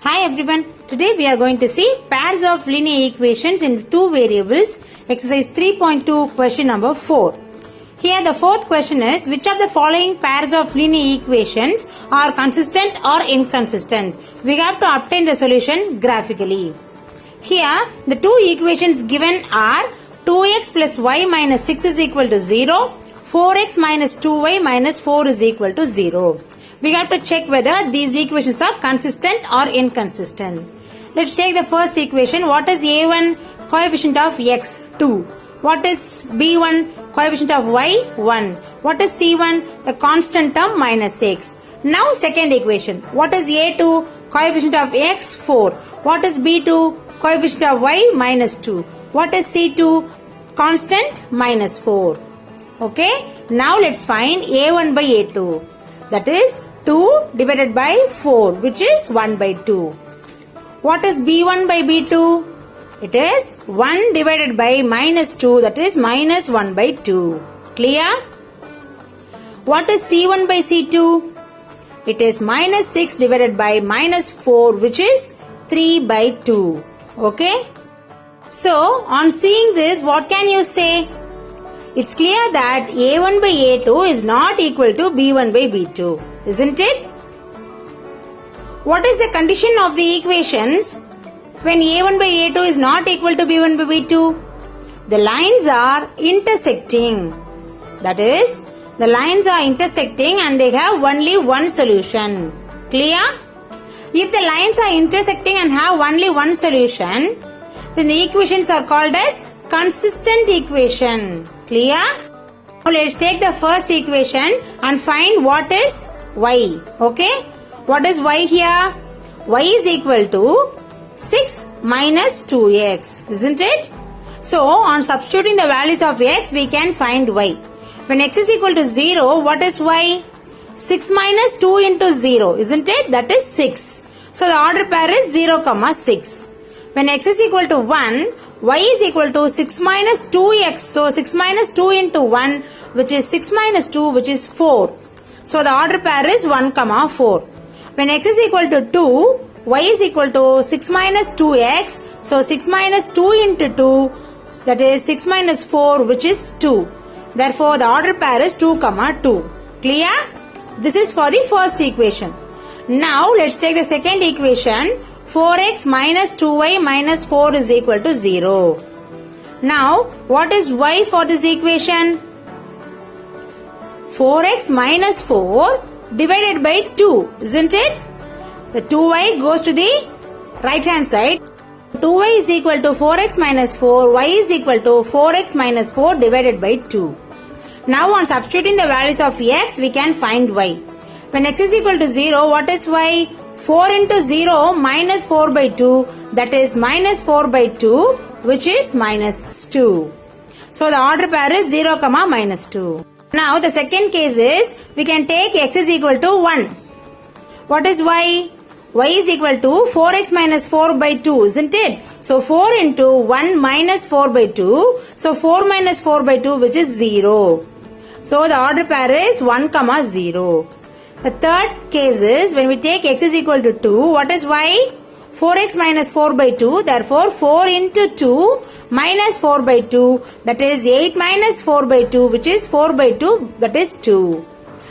Hi everyone, today we are going to see pairs of linear equations in two variables, exercise 3.2 question number 4. Here the fourth question is, which of the following pairs of linear equations are consistent or inconsistent? We have to obtain the solution graphically. Here the two equations given are 2x plus y minus 6 is equal to 0, 4x minus 2y minus 4 is equal to 0. We have to check whether these equations are consistent or inconsistent. Let's take the first equation. What is a1 coefficient of x? 2. What is b1 coefficient of y? 1. What is c1? The constant term minus 6. Now second equation. What is a2 coefficient of x? 4. What is b2 coefficient of y? Minus 2. What is c2? Constant minus 4. Okay. Now let's find a1 by a2. That is 2 divided by 4, which is 1 by 2. What is b1 by b2? It is 1 divided by minus 2, that is minus 1 by 2. Clear? What is c1 by c2? It is minus 6 divided by minus 4, which is 3 by 2. Okay? So, on seeing this, what can you say? It's clear that a1 by a2 is not equal to b1 by b2. Isn't it? What is the condition of the equations when a1 by a2 is not equal to b1 by b2? The lines are intersecting. That is, the lines are intersecting and they have only one solution. Clear? If the lines are intersecting and have only one solution, then the equations are called as consistent equation. Clear? Now let's take the first equation and find what is y. Okay? What is y here? Y is equal to 6 minus 2x. Isn't it? So, on substituting the values of x, we can find y. When x is equal to 0, what is y? 6 minus 2 into 0. Isn't it? That is 6. So, the order pair is 0, 6. When x is equal to 1, y is equal to 6 minus 2x. So, 6 minus 2 into 1, which is 6 minus 2, which is 4. So, the order pair is 1, 4. When x is equal to 2, y is equal to 6 minus 2x. So, 6 minus 2 into 2, that is 6 minus 4, which is 2. Therefore, the order pair is 2, 2. Clear? This is for the first equation. Now, let's take the second equation. 4x minus 2y minus 4 is equal to 0. Now, what is y for this equation? 4x minus 4 divided by 2, isn't it? The 2y goes to the right hand side. 2y is equal to 4x minus 4, y is equal to 4x minus 4 divided by 2. Now, on substituting the values of x, we can find y. When x is equal to 0, what is y? 4 into 0 minus 4 by 2, that is minus 4 by 2, which is minus 2. So, the order pair is 0, minus 2. Now, the second case is, we can take x is equal to 1. What is y? Y is equal to 4x minus 4 by 2, isn't it? So, 4 into 1 minus 4 by 2. So, 4 minus 4 by 2, which is 0. So, the order pair is 1, 0. The third case is, when we take x is equal to 2, what is y? 4x minus 4 by 2, therefore 4 into 2 minus 4 by 2, that is 8 minus 4 by 2, which is 4 by 2, that is 2.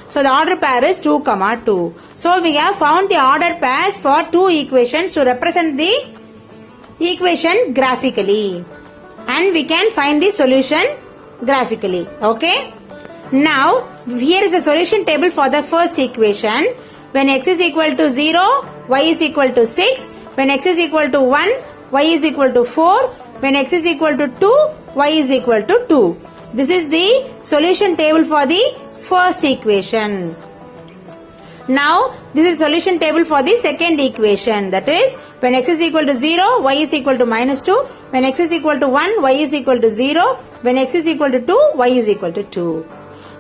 So, the order pair is 2, 2. So, we have found the order pairs for two equations to represent the equation graphically. And we can find the solution graphically. Okay? Now, here is a solution table for the first equation. When x is equal to 0, y is equal to 6. When x is equal to 1, y is equal to 4. When x is equal to 2, y is equal to 2. This is the solution table for the first equation. Now, this is solution table for the second equation. That is, when x is equal to 0, y is equal to minus 2. When x is equal to 1, y is equal to 0. When x is equal to 2, y is equal to 2.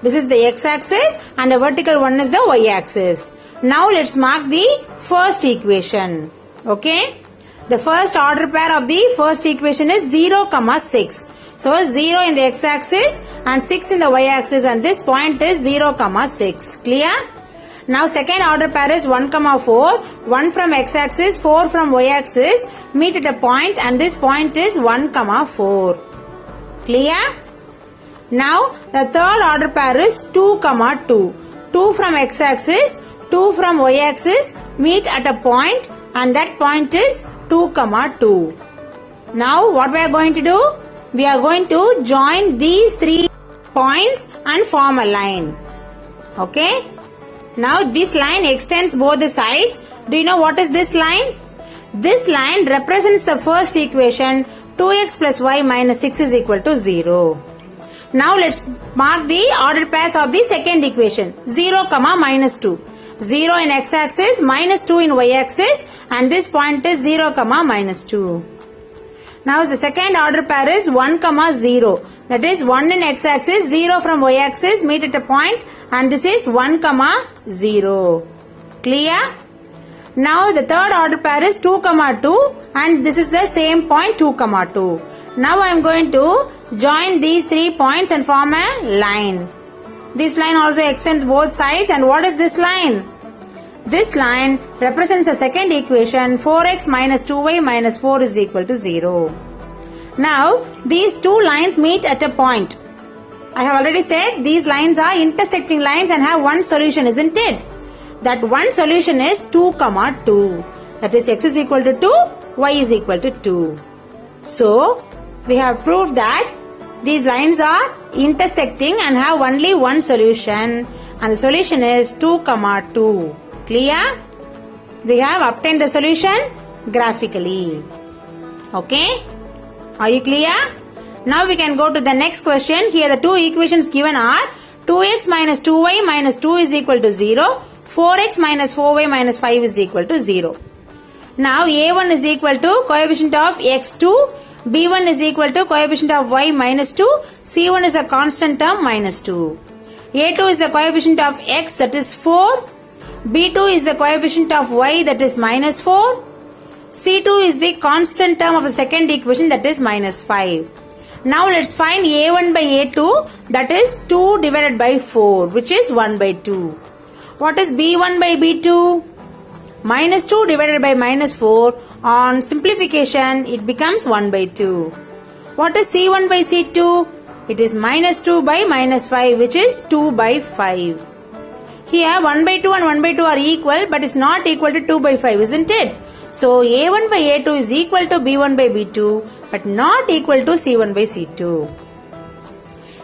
This is the x-axis and the vertical one is the y-axis. Now, let's mark the first equation. Okay? The first order pair of the first equation is 0, 6. So, 0 in the x-axis and 6 in the y-axis, and this point is 0, 6. Clear? Now second order pair is 1, 4. 1 from x-axis, 4 from y-axis meet at a point and this point is 1, 4. Clear? Now the third order pair is 2, 2. 2 from x-axis, 2 from y-axis meet at a point and that point is 2, 2. Now what we are going to do? We are going to join these three points and form a line. Okay? Now this line extends both the sides. Do you know what is this line? This line represents the first equation 2x plus y minus 6 is equal to 0. Now let's mark the ordered pairs of the second equation 0, minus 2. 0 in x-axis, minus 2 in y-axis and this point is 0, minus 2. Now the second order pair is 1, 0. That is 1 in x-axis, 0 from y-axis meet at a point and this is 1, 0. Clear? Now the third order pair is 2, 2 and this is the same point 2, 2. Now I am going to join these 3 points and form a line. This line also extends both sides and what is this line? This line represents the second equation 4x minus 2y minus 4 is equal to 0. Now these two lines meet at a point. I have already said these lines are intersecting lines and have one solution, isn't it? That one solution is 2, 2. That is x is equal to 2, y is equal to 2. So we have proved that these lines are intersecting and have only one solution and the solution is 2, 2. Clear? We have obtained the solution graphically. Okay? Are you clear? Now we can go to the next question. Here the two equations given are 2x minus 2y minus 2 is equal to 0. 4x minus 4y minus 5 is equal to 0. Now a1 is equal to coefficient of x2. b1 is equal to coefficient of y minus 2. c1 is a constant term minus 2. a2 is the coefficient of x that is 4. b2 is the coefficient of y that is minus 4. c2 is the constant term of the second equation that is minus 5. Now let's find a1 by a2 that is 2 divided by 4 which is 1 by 2. What is b1 by b2? Minus 2 divided by minus 4. On simplification it becomes 1 by 2. What is c1 by c2? It is minus 2 by minus 5 which is 2 by 5. Here 1 by 2 and 1 by 2 are equal but is not equal to 2 by 5, isn't it? So a1 by a2 is equal to b1 by b2 but not equal to c1 by c2.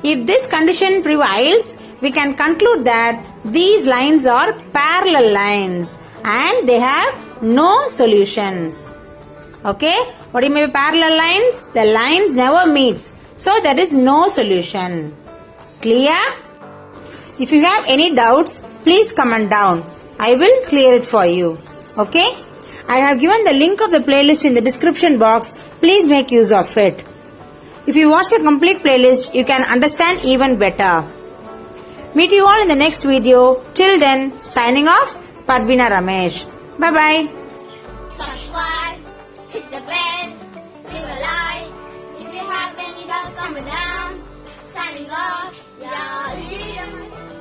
If this condition prevails, we can conclude that these lines are parallel lines and they have no solutions. Okay? What do you mean by parallel lines? The lines never meets. So there is no solution. Clear? If you have any doubts, please comment down. I will clear it for you. Okay? I have given the link of the playlist in the description box. Please make use of it. If you watch the complete playlist, you can understand even better. Meet you all in the next video. Till then, signing off, Parveena Ramesh. Bye-bye. Subscribe, hit the bell, leave a like. If you have any doubts, comment down. Signing off, yeah.